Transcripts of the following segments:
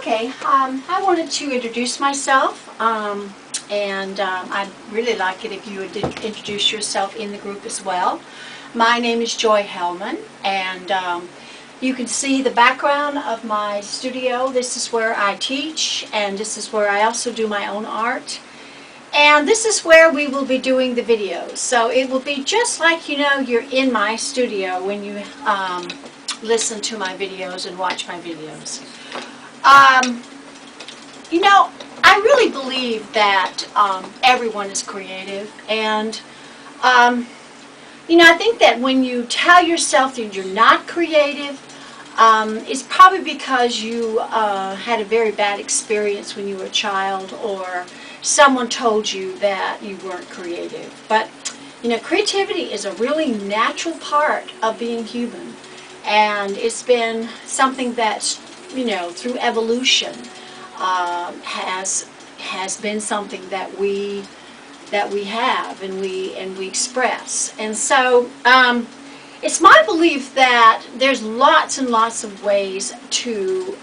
Okay, I wanted to introduce myself, and I'd really like it if you would introduce yourself in the group as well. My name is Joy Hellman, and you can see the background of my studio. This is where I teach, and this is where I also do my own art. And this is where we will be doing the videos. So it will be just like, you're in my studio when you listen to my videos and watch my videos. I really believe that everyone is creative, and I think that when you tell yourself that you're not creative, it's probably because you had a very bad experience when you were a child, or someone told you that you weren't creative. But creativity is a really natural part of being human, and it's been something that's through evolution has been something that we have and we express. And so it's my belief that there's lots and lots of ways to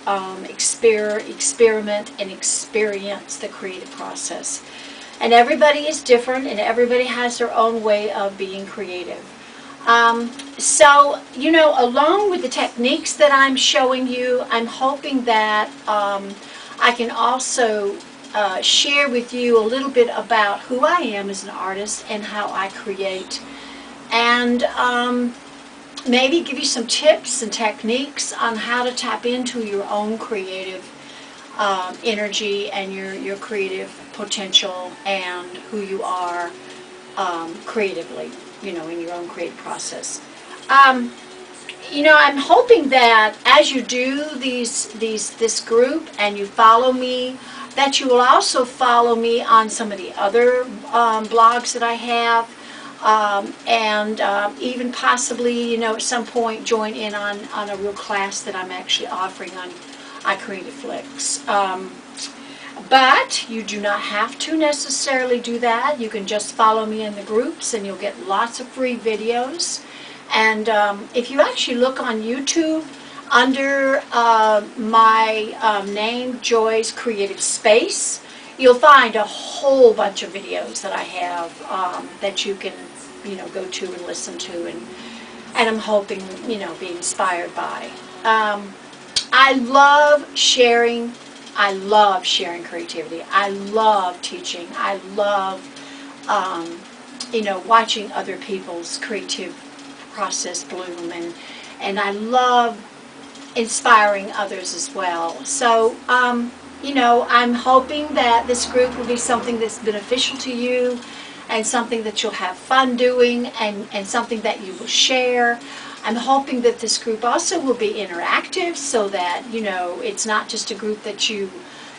experiment and experience the creative process. And everybody is different, and everybody has their own way of being creative. So, along with the techniques that I'm showing you, I'm hoping that I can also share with you a little bit about who I am as an artist and how I create, and maybe give you some tips and techniques on how to tap into your own creative energy and your creative potential and who you are creatively, in your own creative process. I'm hoping that as you do this group and you follow me, that you will also follow me on some of the other blogs that I have, and even possibly, at some point join in on a real class that I'm actually offering on iCreativeflix. But you do not have to necessarily do that. You can just follow me in the groups, and you'll get lots of free videos. And if you actually look on YouTube under my name, Joy's Creative Space, you'll find a whole bunch of videos that I have that you can go to and listen to, and I'm hoping be inspired by. I love sharing creativity. I love teaching. I love watching other people's creative process bloom, and I love inspiring others as well. So I'm hoping that this group will be something that's beneficial to you, and something that you'll have fun doing, and something that you will share. I'm hoping that this group also will be interactive, so that it's not just a group that you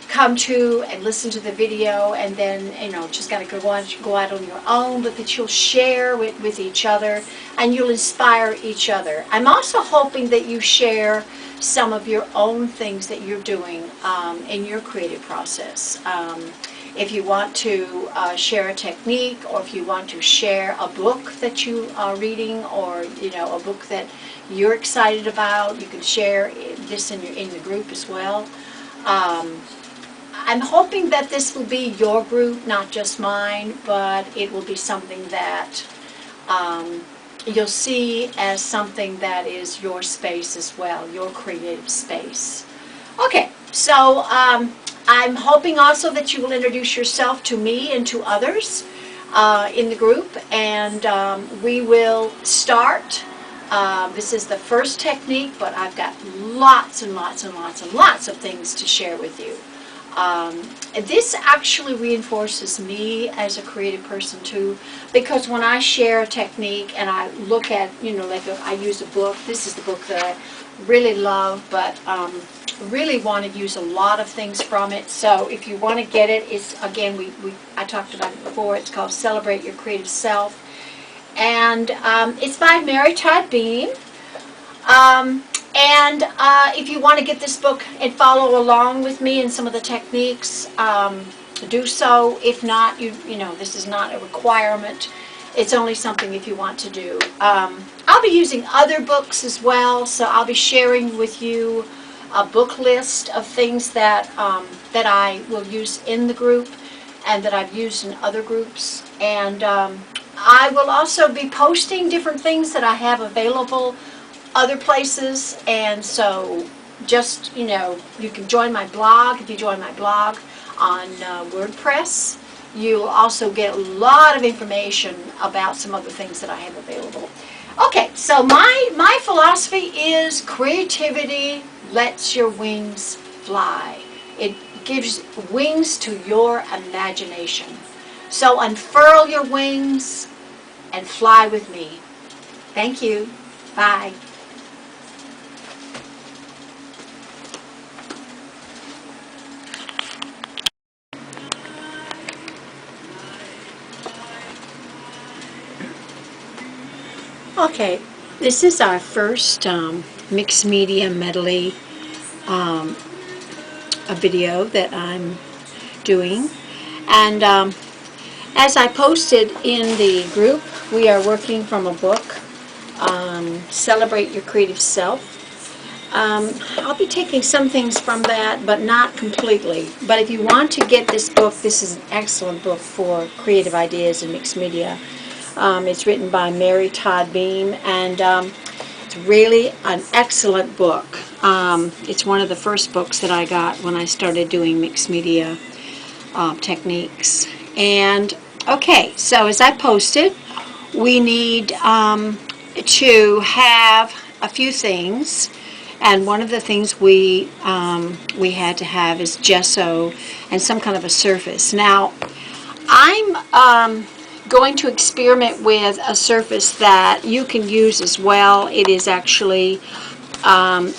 come to and listen to the video and then just got to go out on your own, but that you'll share with each other and you'll inspire each other. I'm also hoping that you share some of your own things that you're doing in your creative process. If you want to share a technique, or if you want to share a book that you are reading, or a book that you're excited about, you can share this in the group as well. I'm hoping that this will be your group, not just mine, but it will be something that you'll see as something that is your space as well, your creative space. Okay, so I'm hoping also that you will introduce yourself to me and to others in the group, and we will start. This is the first technique, but I've got lots and lots and lots and lots of things to share with you. This actually reinforces me as a creative person too, because when I share a technique and I look at, I use a book. This is the book that I really love, but really want to use a lot of things from it. So if you want to get it, it's, again, I talked about it before. It's called Celebrate Your Creative Self, and it's by Mary Todd Beam. And if you want to get this book and follow along with me in some of the techniques, do so. If not, this is not a requirement. It's only something if you want to do. I'll be using other books as well, so I'll be sharing with you a book list of things that, that I will use in the group and that I've used in other groups. And I will also be posting different things that I have available other places. And so just, you know, you can join my blog. If you join my blog on WordPress, you'll also get a lot of information about some other things that I have available. Okay, so my philosophy is creativity lets your wings fly. It gives wings to your imagination. So unfurl your wings and fly with me. Thank you. Bye. Okay, this is our first mixed media medley a video that I'm doing. And as I posted in the group, we are working from a book, Celebrate Your Creative Self. I'll be taking some things from that, but not completely. But if you want to get this book, this is an excellent book for creative ideas in mixed media. It's written by Mary Todd Beam, and it's really an excellent book. It's one of the first books that I got when I started doing mixed media techniques. And okay, so as I posted, we need to have a few things, and one of the things we had to have is gesso and some kind of a surface. Now, I'm going to experiment with a surface that you can use as well. It is actually,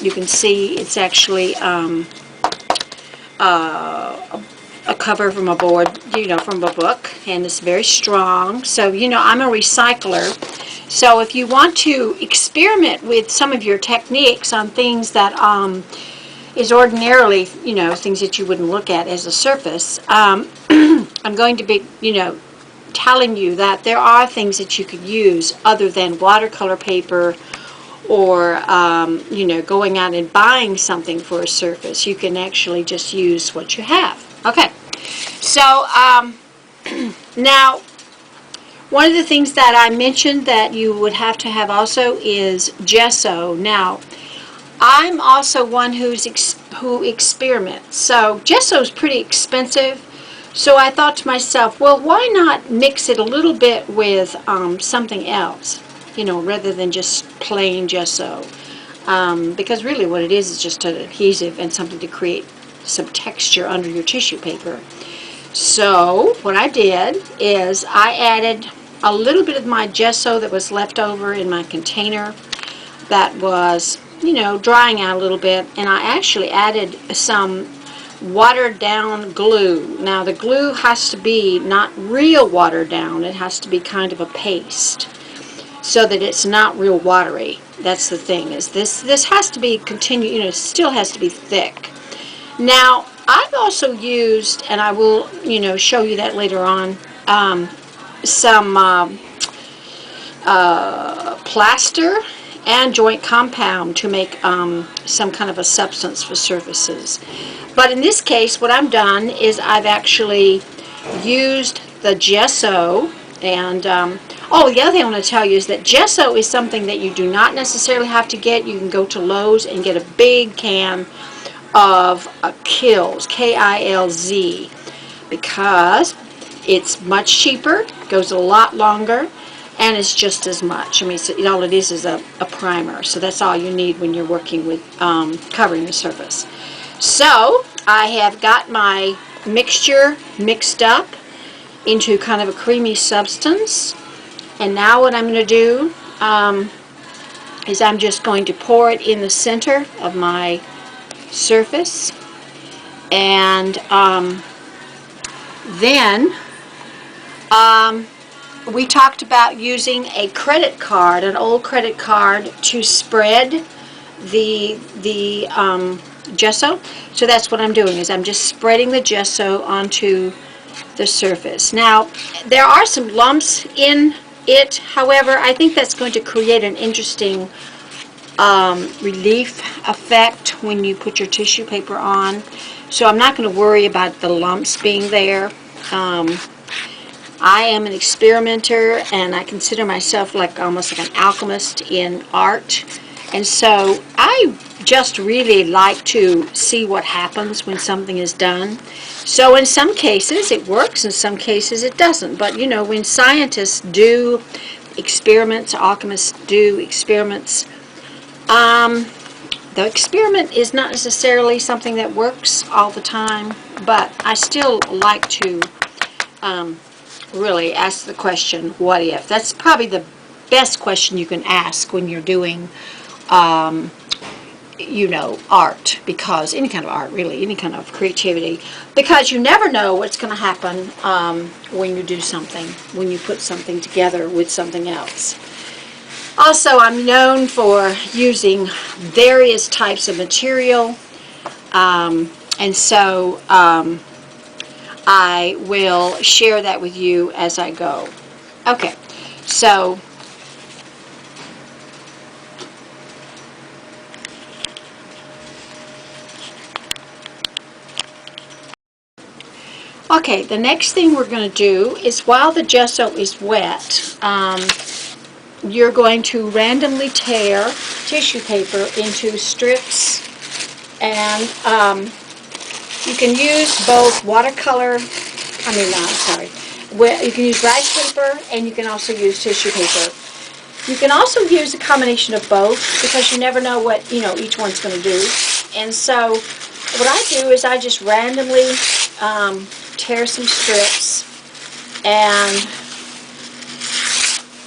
you can see it's actually a cover from a board, you know, from a book, and it's very strong. So, you know, I'm a recycler. So if you want to experiment with some of your techniques on things that is ordinarily, you know, things that you wouldn't look at as a surface, I'm going to be, you know, telling you that there are things that you could use other than watercolor paper or, you know, going out and buying something for a surface. You can actually just use what you have. Okay, so now one of the things that I mentioned that you would have to have also is gesso. Now, I'm also one who experiments. So gesso is pretty expensive. So I thought to myself, well, why not mix it a little bit with something else, you know, rather than just plain gesso. Because really what it is just an adhesive and something to create some texture under your tissue paper. So what I did is I added a little bit of my gesso that was left over in my container that was, you know, drying out a little bit, and I actually added some watered down glue. Now the glue has to be not real watered down, it has to be kind of a paste so that it's not real watery. That's the thing, is this has to be you know, still has to be thick. Now I've also used, and I will, you know, show you that later on, some plaster and joint compound to make some kind of a substance for surfaces. But in this case, what I've done is I've actually used the gesso, and oh, the other thing I want to tell you is that gesso is something that you do not necessarily have to get. You can go to Lowe's and get a big can of Kilz, K-I-L-Z, because it's much cheaper, goes a lot longer, and it's just as much. I mean, all it is a primer, so that's all you need when you're working with covering the surface. So I have got my mixture mixed up into kind of a creamy substance, and now what I'm going to do is I'm just going to pour it in the center of my surface, and then we talked about using a credit card, an old credit card, to spread the gesso. So that's what I'm doing, is I'm just spreading the gesso onto the surface. Now, there are some lumps in it. However, I think that's going to create an interesting relief effect when you put your tissue paper on. So I'm not going to worry about the lumps being there. I am an experimenter, and I consider myself like almost like an alchemist in art. And so I just really like to see what happens when something is done. So in some cases it works, in some cases it doesn't. But you know, when scientists do experiments, alchemists do experiments, the experiment is not necessarily something that works all the time, but I still like to really ask the question, what if? That's probably the best question you can ask when you're doing, you know, art, because any kind of art, really, any kind of creativity, because you never know what's going to happen when you do something, when you put something together with something else. Also, I'm known for using various types of material, and so I will share that with you as I go. Okay, so okay, the next thing we're going to do is, while the gesso is wet, you're going to randomly tear tissue paper into strips, and you can use both watercolor, you can use rice paper, and you can also use tissue paper. You can also use a combination of both, because you never know what, you know, each one's going to do. And so what I do is I just randomly tear some strips, and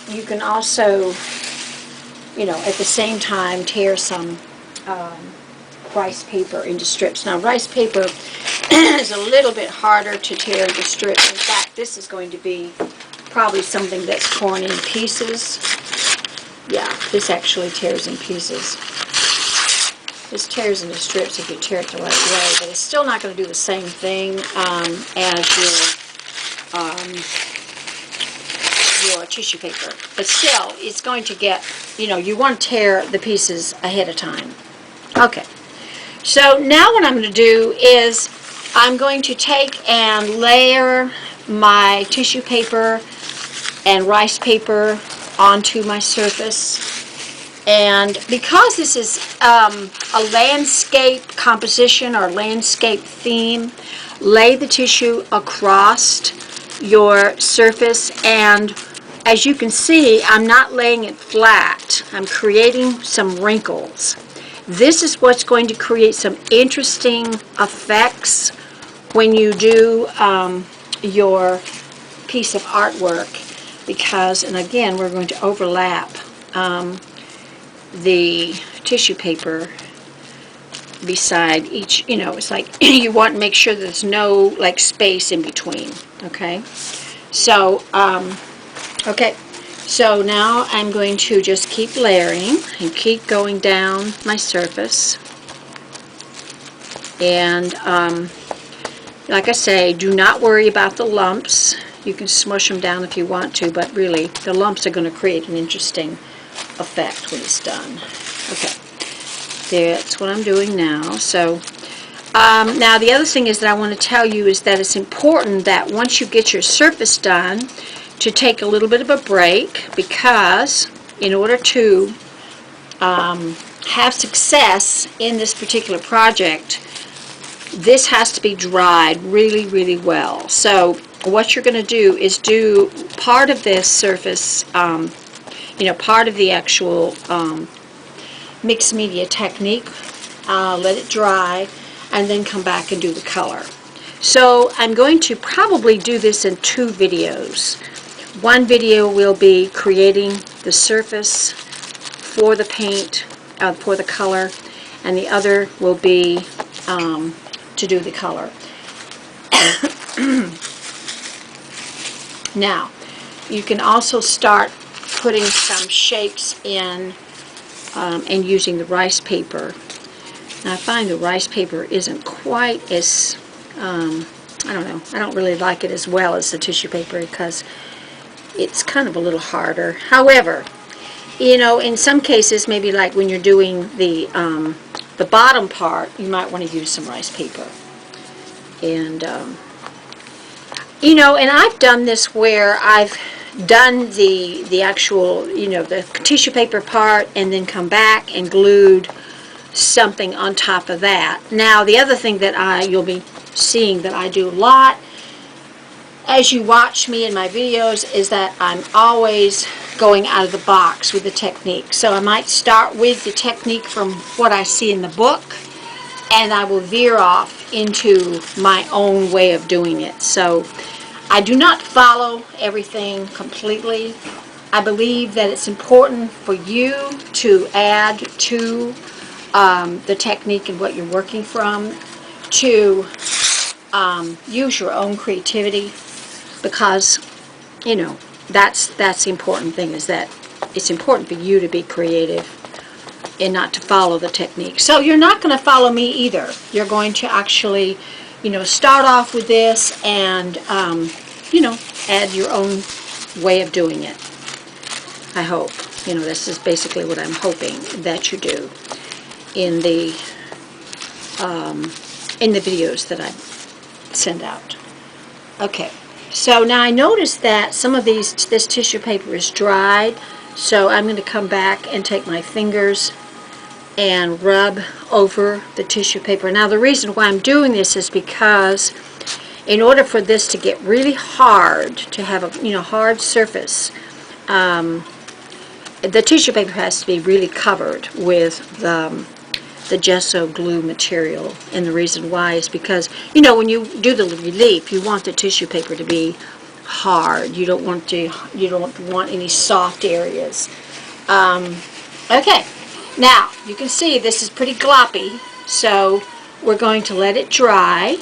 you can also, you know, at the same time tear some rice paper into strips. Now, rice paper is a little bit harder to tear into strips. In fact, this is going to be probably something that's torn in pieces. Yeah, this actually tears in pieces. This tears into strips if you tear it the right way, but it's still not going to do the same thing as your tissue paper. But still, it's going to get, you know, you want to tear the pieces ahead of time. Okay, so now what I'm going to do is I'm going to take and layer my tissue paper and rice paper onto my surface. And because this is a landscape composition or landscape theme, lay the tissue across your surface, and as you can see, I'm not laying it flat. I'm creating some wrinkles. This is what's going to create some interesting effects when you do your piece of artwork, because, and again, we're going to overlap the tissue paper beside each, you know, it's like you want to make sure there's no like space in between. Okay, so okay, so now I'm going to just keep layering and keep going down my surface, and like I say, do not worry about the lumps. You can smush them down if you want to, but really the lumps are going to create an interesting effect when it's done. Okay, that's what I'm doing now. So now the other thing is that I want to tell you is that it's important that once you get your surface done to take a little bit of a break, because in order to have success in this particular project, this has to be dried really, really well. So what you're going to do is do part of this surface, you know, part of the actual mixed media technique, let it dry, and then come back and do the color. So I'm going to probably do this in 2 videos. One video will be creating the surface for the paint, for the color, and the other will be to do the color. Now, you can also start putting some shapes in and using the rice paper. Now, I find the rice paper isn't quite as, I don't know, I don't really like it as well as the tissue paper because it's kind of a little harder. However, You know, in some cases, maybe like when you're doing the bottom part, you might want to use some rice paper. And, you know, and I've done this where I've done the actual, you know, the tissue paper part and then come back and glued something on top of that. Now, the other thing that you'll be seeing that I do a lot as you watch me in my videos is that I'm always going out of the box with the technique. So I might start with the technique from what I see in the book, and I will veer off into my own way of doing it. So I do not follow everything completely. I believe that it's important for you to add to the technique and what you're working from, to use your own creativity, because, you know, that's the important thing, is that it's important for you to be creative and not to follow the technique. So you're not going to follow me either. You're going to actually, you know, start off with this and, you know, add your own way of doing it. I hope. You know, this is basically what I'm hoping that you do in the videos that I send out. Okay. So now I noticed that some of this tissue paper is dried, so I'm going to come back and take my fingers and rub over the tissue paper. Now the reason why I'm doing this is because in order for this to get really hard, to have a, you know, hard surface, the tissue paper has to be really covered with the gesso glue material. And the reason why is because, you know, when you do the relief, you want the tissue paper to be hard. You don't want any soft areas. Okay, now you can see this is pretty gloppy, so we're going to let it dry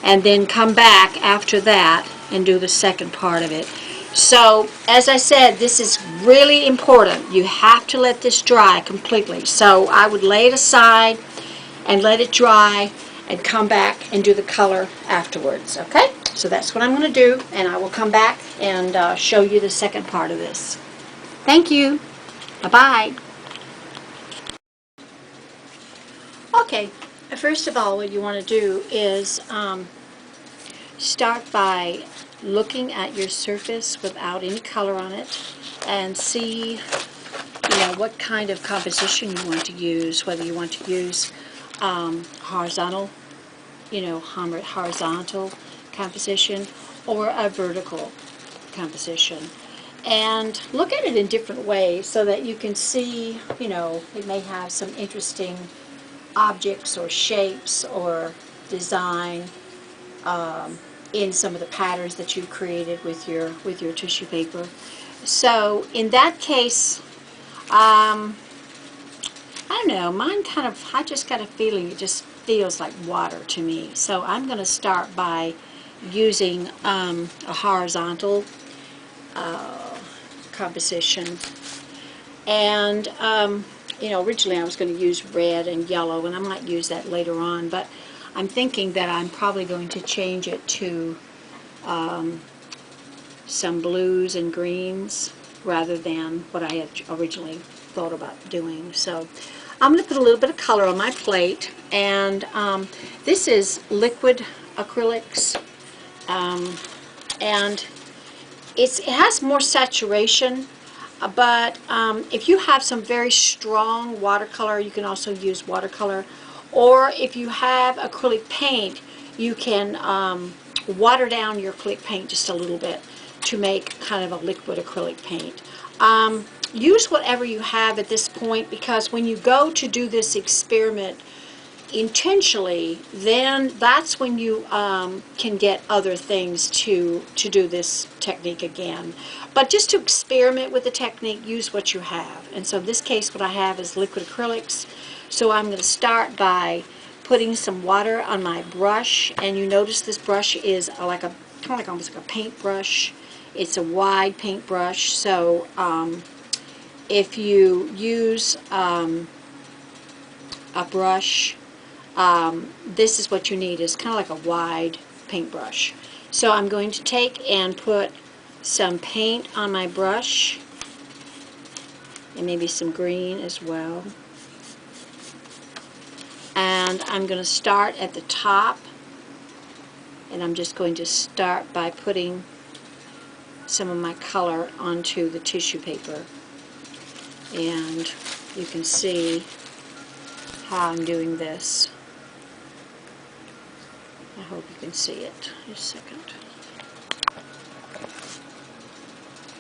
and then come back after that and do the second part of it. So, as I said, this is really important. You have to let this dry completely. So I would lay it aside and let it dry and come back and do the color afterwards, okay? So that's what I'm going to do, and I will come back and show you the second part of this. Thank you. Bye-bye. Okay, first of all, what you want to do is start by looking at your surface without any color on it and see, you know, what kind of composition you want to use, whether you want to use horizontal, you know, horizontal composition or a vertical composition. And look at it in different ways so that you can see, you know, it may have some interesting objects or shapes or design in some of the patterns that you created with your tissue paper. So in that case, I don't know, mine kind of, I just got a feeling it just feels like water to me. So I'm going to start by using a horizontal composition. And, you know, originally I was going to use red and yellow, and I might use that later on, but I'm thinking that I'm probably going to change it to some blues and greens rather than what I had originally thought about doing. So I'm going to put a little bit of color on my plate, and this is liquid acrylics, and it has more saturation, but if you have some very strong watercolor, you can also use watercolor. Or if you have acrylic paint, you can water down your acrylic paint just a little bit to make kind of a liquid acrylic paint. Use whatever you have at this point, because when you go to do this experiment intentionally, then that's when you can get other things to do this technique again. But just to experiment with the technique, use what you have. And so in this case, what I have is liquid acrylics. So I'm going to start by putting some water on my brush, and you notice this brush is like a kind of like almost like a paint brush. It's a wide paint brush. So if you use a brush, this is what you need, is kind of like a wide paintbrush. So I'm going to take and put some paint on my brush, and maybe some green as well. And I'm going to start at the top, and I'm just going to start by putting some of my color onto the tissue paper. And you can see how I'm doing this. I hope you can see it. Just a second.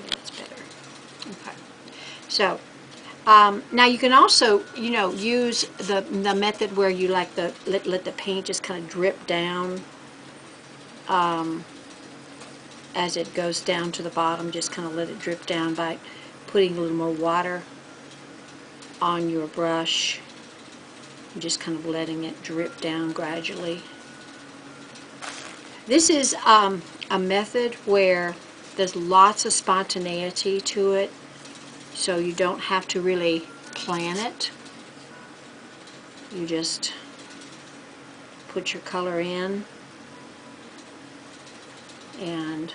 Yeah, that's better. Okay. So, now you can also, use the method where you let the paint just kind of drip down as it goes down to the bottom. Just kind of let it drip down by putting a little more water on your brush. And just kind of letting it drip down gradually. This is a method where there's lots of spontaneity to it, so you don't have to really plan it. You just put your color in, and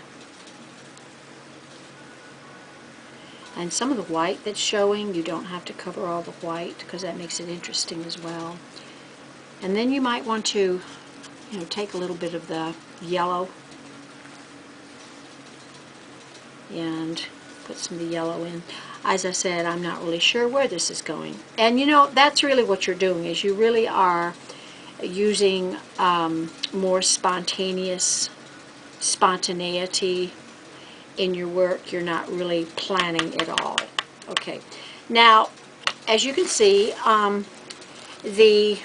some of the white that's showing, you don't have to cover all the white because that makes it interesting as well. And then you might want to, take a little bit of the yellow and put some of the yellow in. As I said, I'm not really sure where this is going. And that's really what you're doing, is you really are using more spontaneity in your work. You're not really planning it all. Okay. Now, as you can see, the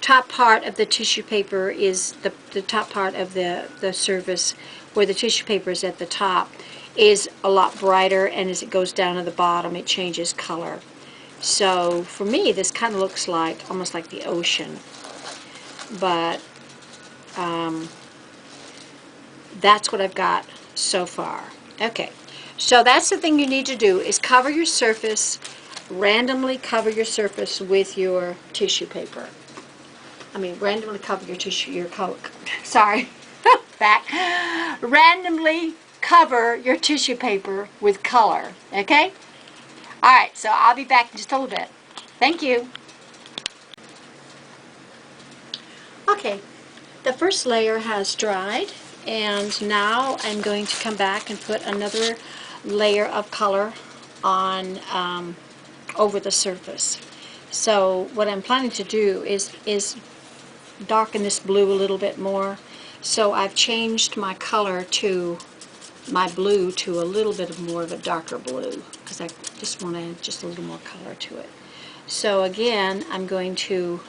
top part of the tissue paper is the top part of the surface where the tissue paper is at the top is a lot brighter, and as it goes down to the bottom it changes color. So for me this kind of looks like almost like the ocean, but that's what I've got so far. Okay, so that's the thing you need to do, is cover your surface, randomly cover your surface with your tissue paper. Randomly cover your tissue, sorry, back. Randomly cover your tissue paper with color, okay? Alright, so I'll be back in just a little bit. Thank you. Okay, the first layer has dried, and now I'm going to come back and put another layer of color on over the surface. So what I'm planning to do is darken this blue a little bit more. So I've changed my color to my blue to a little bit more of a darker blue, because I just want to add just a little more color to it. So again, I'm going to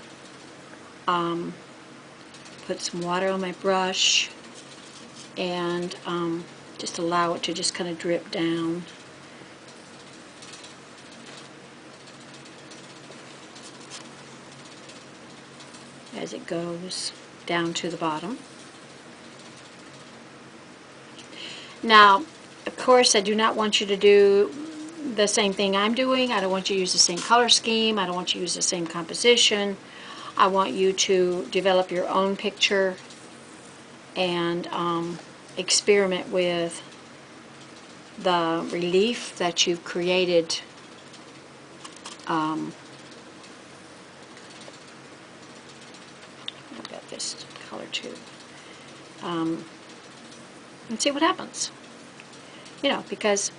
put some water on my brush and just allow it to just kind of drip down. As it goes down to the bottom. Now, of course, I do not want you to do the same thing I'm doing. I don't want you to use the same color scheme. I don't want you to use the same composition. I want you to develop your own picture and experiment with the relief that you've created I've got this color too. And see what happens. Because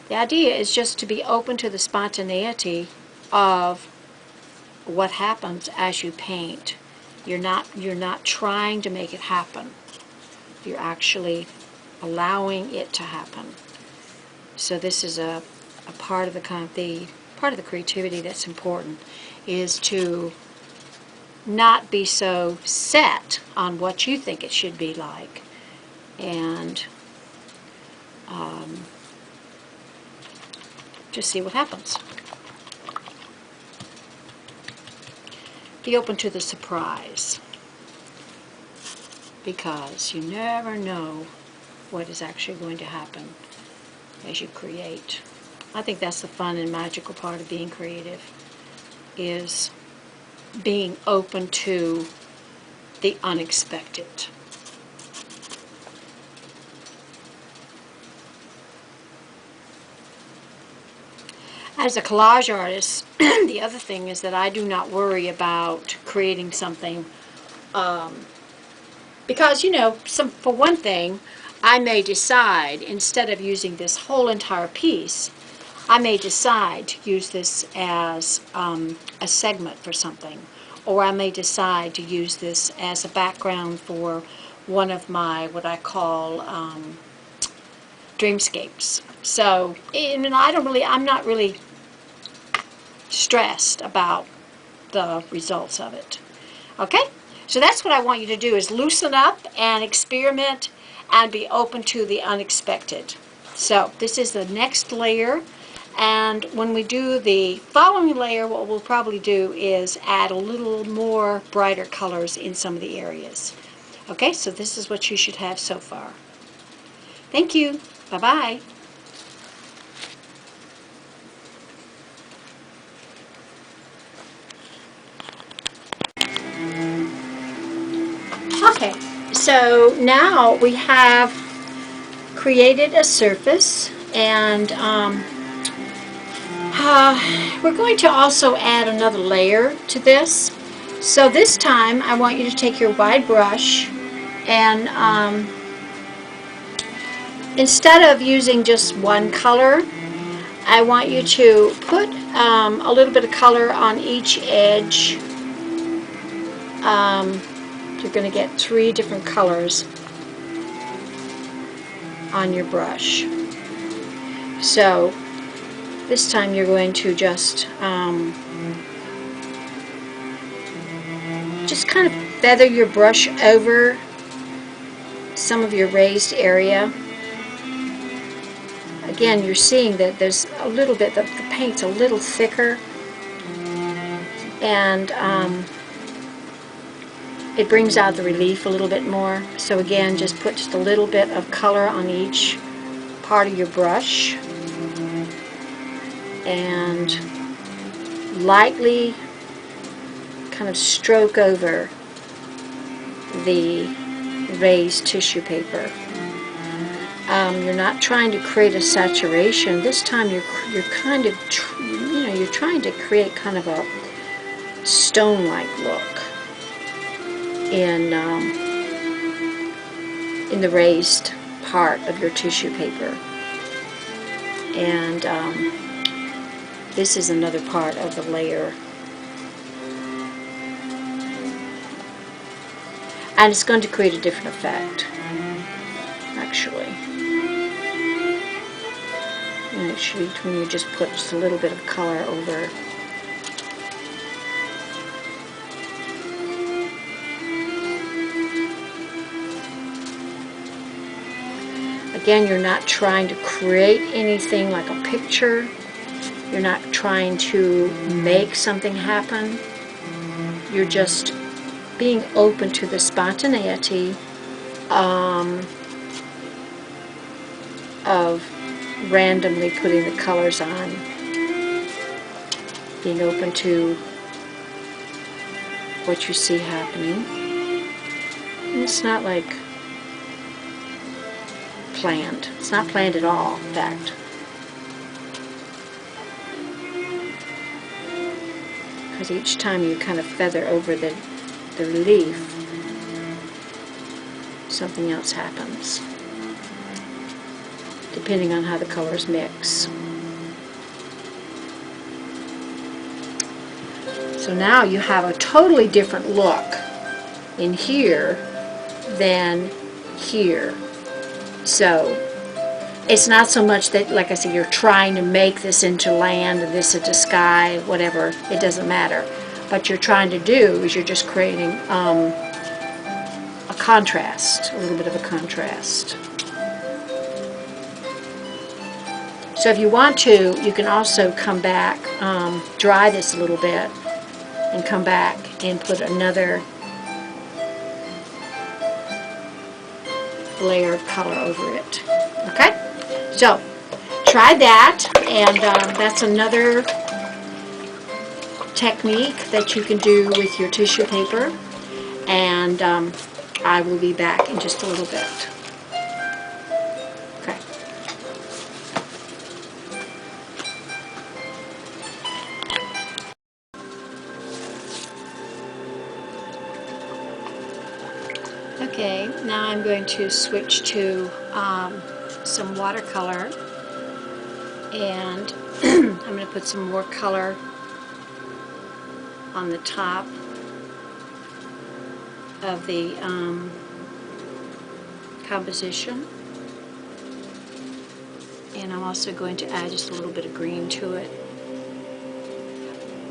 the idea is just to be open to the spontaneity of what happens as you paint. You're not trying to make it happen. You're actually allowing it to happen. So this is a part of the part of the creativity that's important, is to not be so set on what you think it should be like, and just see what happens. Be open to the surprise, because you never know what is actually going to happen as you create. I think that's the fun and magical part of being creative, is being open to the unexpected. As a collage artist, the other thing is that I do not worry about creating something, because, you know, for one thing, I may decide, instead of using this whole entire piece, I may decide to use this as a segment for something, or I may decide to use this as a background for one of my, what I call, dreamscapes. So, and I'm not really stressed about the results of it. Okay? So that's what I want you to do, is loosen up and experiment and be open to the unexpected. So this is the next layer, and when we do the following layer, what we'll probably do is add a little more brighter colors in some of the areas. Okay, so this is what you should have so far. Thank you. Bye-bye. Okay, so now we have created a surface, and we're going to also add another layer to this. So this time I want you to take your wide brush and instead of using just one color, I want you to put a little bit of color on each edge. You're going to get 3 different colors on your brush. So this time you're going to just kind of feather your brush over some of your raised area. Again, you're seeing that there's a little bit, the paint's a little thicker, and it brings out the relief a little bit more. So again, just put just a little bit of color on each part of your brush, and lightly kind of stroke over the raised tissue paper. You're not trying to create a saturation. This time you're kind of, you're trying to create kind of a stone-like look in the raised part of your tissue paper. And this is another part of the layer. And it's going to create a different effect, actually. And actually, when you just put just a little bit of color over. Again, you're not trying to create anything like a picture. You're not trying to make something happen. You're just being open to the spontaneity of randomly putting the colors on. Being open to what you see happening. And it's not like planned. It's not planned at all, in fact. Because each time you kind of feather over the relief, something else happens, depending on how the colors mix. So now you have a totally different look in here than here. So it's not so much that, like I said, you're trying to make this into land and this into sky, whatever, it doesn't matter. What you're trying to do is you're just creating a contrast, a little bit of a contrast. So if you want to, you can also come back, dry this a little bit, and come back and put another layer of color over it. Okay? So, try that, and that's another technique that you can do with your tissue paper, and I will be back in just a little bit. Okay. Okay, now I'm going to switch to some watercolor, and I'm going to put some more color on the top of the composition. And I'm also going to add just a little bit of green to it.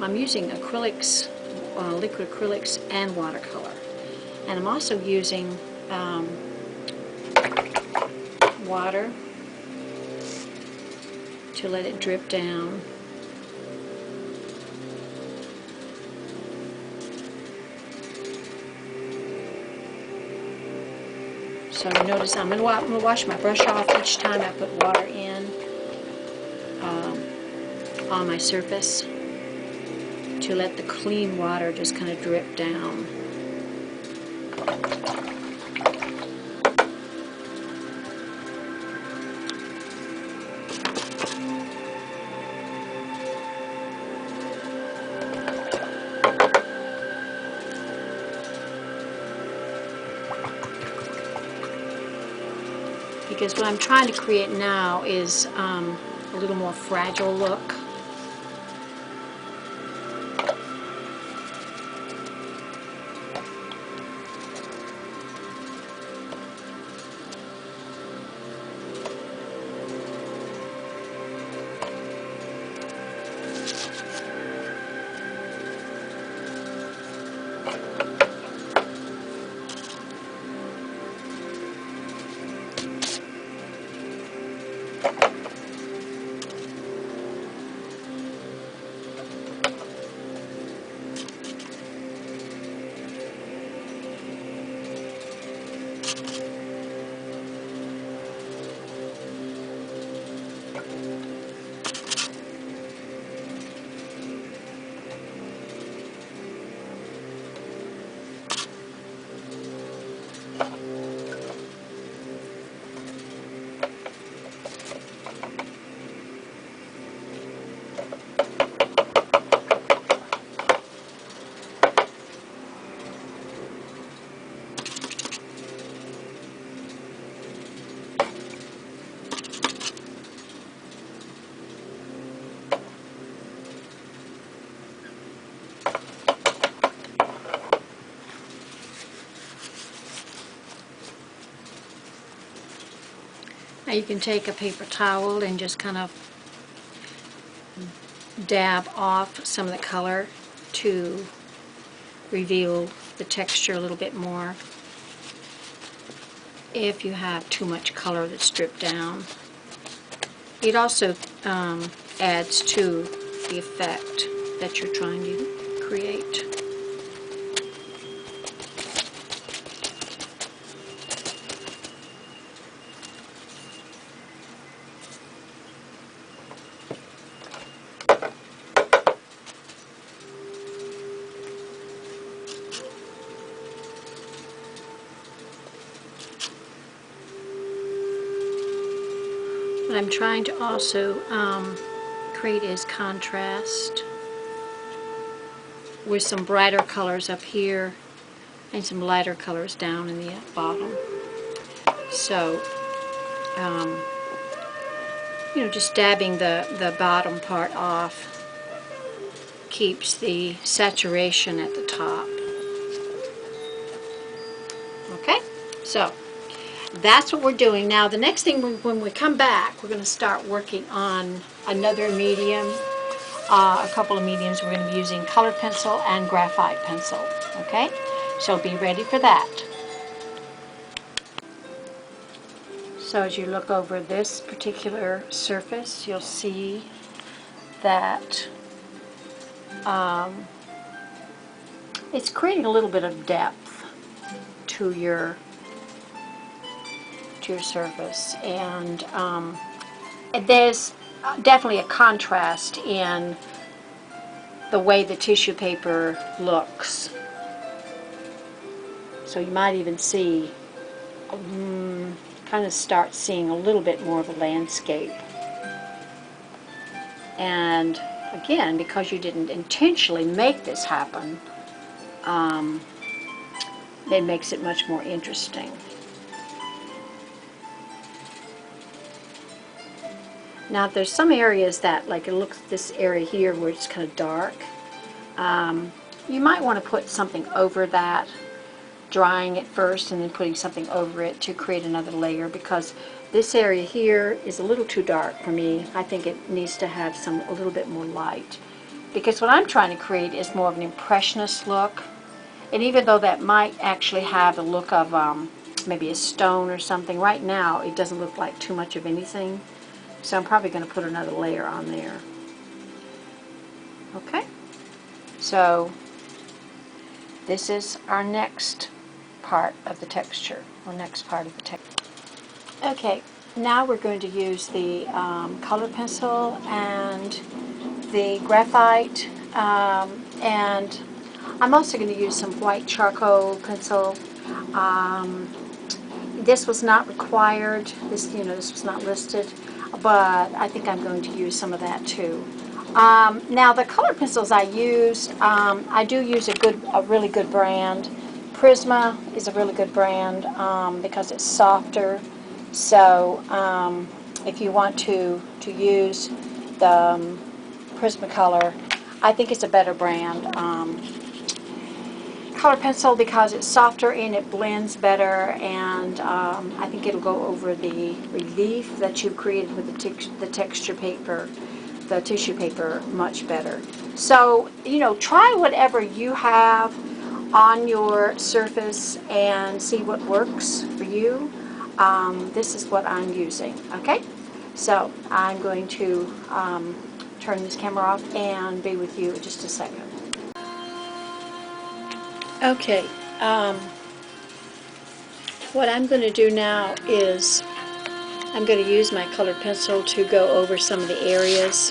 I'm using acrylics, liquid acrylics and watercolor. And I'm also using water to let it drip down. So notice I'm going to wash my brush off each time I put water in on my surface to let the clean water just kind of drip down. Because what I'm trying to create now is a little more fragile look. Now you can take a paper towel and just kind of dab off some of the color to reveal the texture a little bit more if you have too much color that's dripped down. It also adds to the effect that you're trying to create. What I'm trying to also create is contrast with some brighter colors up here and some lighter colors down in the bottom. So, you know, just dabbing the bottom part off keeps the saturation at the top. Okay, so that's what we're doing. Now the next thing, when we come back, we're going to start working on another medium, a couple of mediums. We're going to be using colored pencil and graphite pencil. Okay, so be ready for that. So as you look over this particular surface, you'll see that it's creating a little bit of depth to your surface, and there's definitely a contrast in the way the tissue paper looks. So you might even see, kind of start seeing a little bit more of a landscape. And again, because you didn't intentionally make this happen, it makes it much more interesting. Now there's some areas that, like it looks this area here where it's kind of dark. You might want to put something over that, drying it first and then putting something over it to create another layer, because this area here is a little too dark for me. I think it needs to have a little bit more light, because what I'm trying to create is more of an impressionist look. And even though that might actually have the look of maybe a stone or something, right now it doesn't look like too much of anything. So I'm probably going to put another layer on there. Okay, so this is our next part of the texture, Okay, now we're going to use the color pencil and the graphite, and I'm also going to use some white charcoal pencil. This was not required, this was not listed, but I think I'm going to use some of that too. Now the color pencils I use, I do use a really good brand. Prisma is a really good brand because it's softer. So if you want to use the Prismacolor, I think it's a better brand. Color pencil because it's softer and it blends better, and I think it'll go over the relief that you've created with the texture paper, the tissue paper, much better. So, try whatever you have on your surface and see what works for you. This is what I'm using, okay? So, I'm going to turn this camera off and be with you in just a second. Okay, what I'm going to do now is I'm going to use my colored pencil to go over some of the areas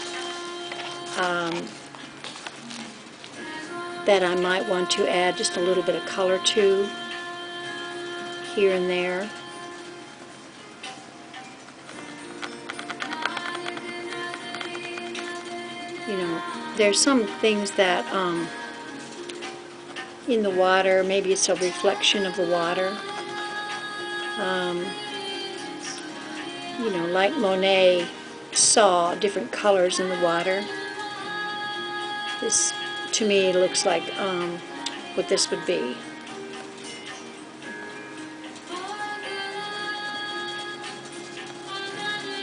that I might want to add just a little bit of color to here and there. There's some things that in the water, maybe it's a reflection of the water. Like Monet saw different colors in the water. This, to me, looks like what this would be.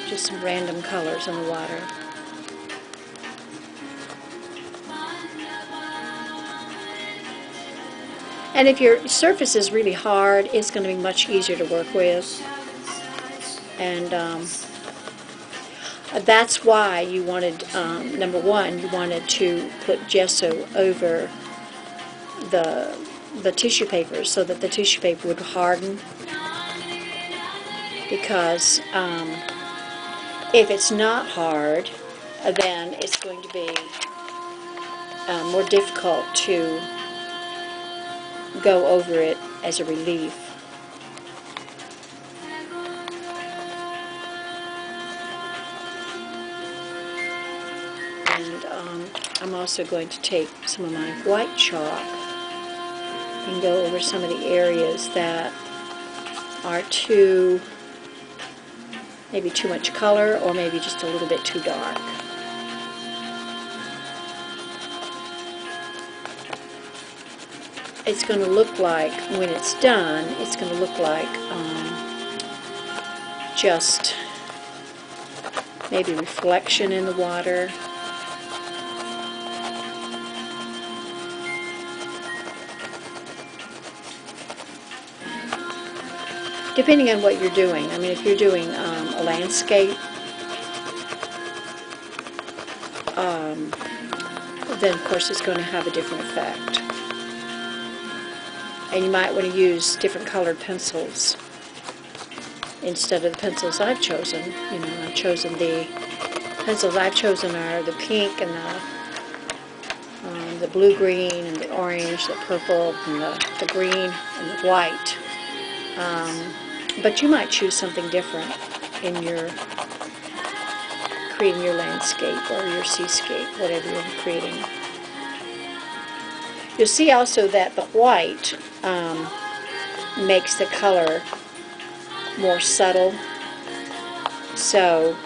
Just some random colors in the water. And if your surface is really hard, it's going to be much easier to work with. And that's why you wanted, number one, you wanted to put gesso over the tissue paper so that the tissue paper would harden. Because if it's not hard, then it's going to be more difficult to go over it as a relief. And I'm also going to take some of my white chalk and go over some of the areas that are maybe too much color, or maybe just a little bit too dark. It's going to look like, when it's done, it's going to look like just maybe reflection in the water. Depending on what you're doing. I mean, if you're doing a landscape, then of course it's going to have a different effect. And you might want to use different colored pencils instead of the pencils I've chosen. I've chosen the pencils I've chosen are the pink and the blue-green and the orange, the purple and the green and the white. But you might choose something different in your creating your landscape or your seascape, whatever you're creating. You'll see also that the white makes the color more subtle. So,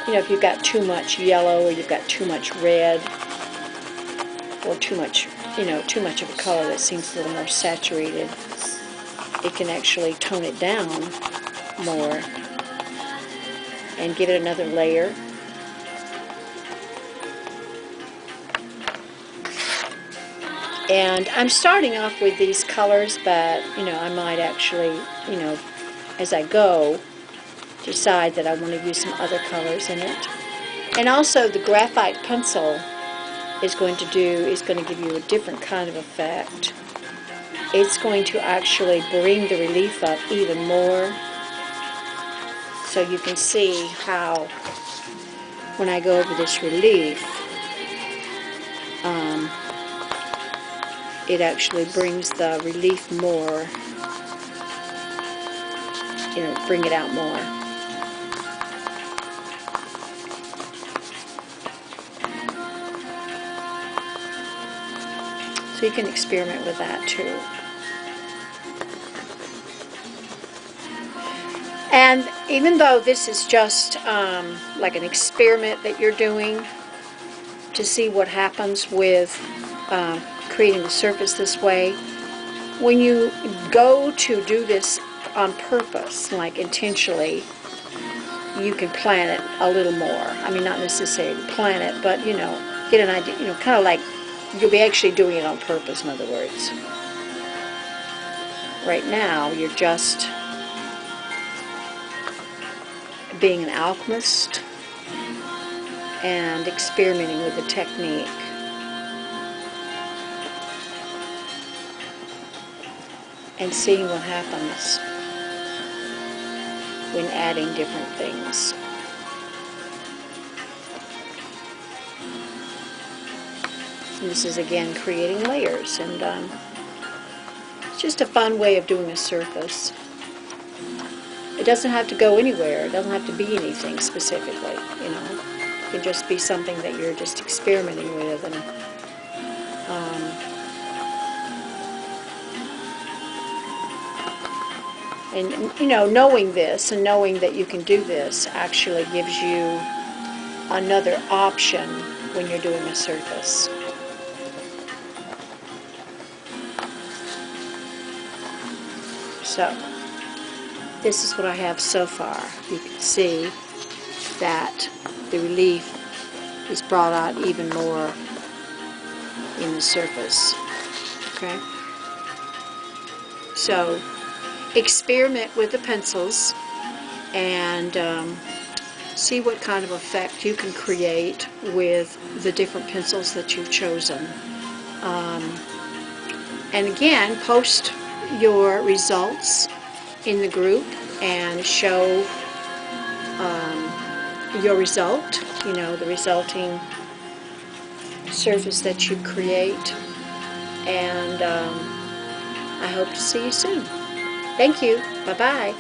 if you've got too much yellow or you've got too much red or too much of a color that seems a little more saturated, it can actually tone it down more and give it another layer. And I'm starting off with these colors, but, I might actually, as I go, decide that I want to use some other colors in it. And also the graphite pencil is going to give you a different kind of effect. It's going to actually bring the relief up even more. So you can see how when I go over this relief, it actually brings the relief more, bring it out more. So you can experiment with that too. And even though this is just like an experiment that you're doing to see what happens with creating the surface this way, when you go to do this on purpose, like intentionally, you can plan it a little more. I mean, not necessarily plan it, but, get an idea, kind of like you'll be actually doing it on purpose, in other words. Right now, you're just being an alchemist and experimenting with the technique. And seeing what happens when adding different things. And this is again creating layers, and it's just a fun way of doing a surface. It doesn't have to go anywhere. It doesn't have to be anything specifically, It can just be something that you're just experimenting with, and knowing this and knowing that you can do this actually gives you another option when you're doing a surface. So, this is what I have so far. You can see that the relief is brought out even more in the surface. Okay? So, experiment with the pencils and see what kind of effect you can create with the different pencils that you've chosen. And again, post your results in the group and show your result, the resulting surface that you create. And I hope to see you soon. Thank you. Bye-bye.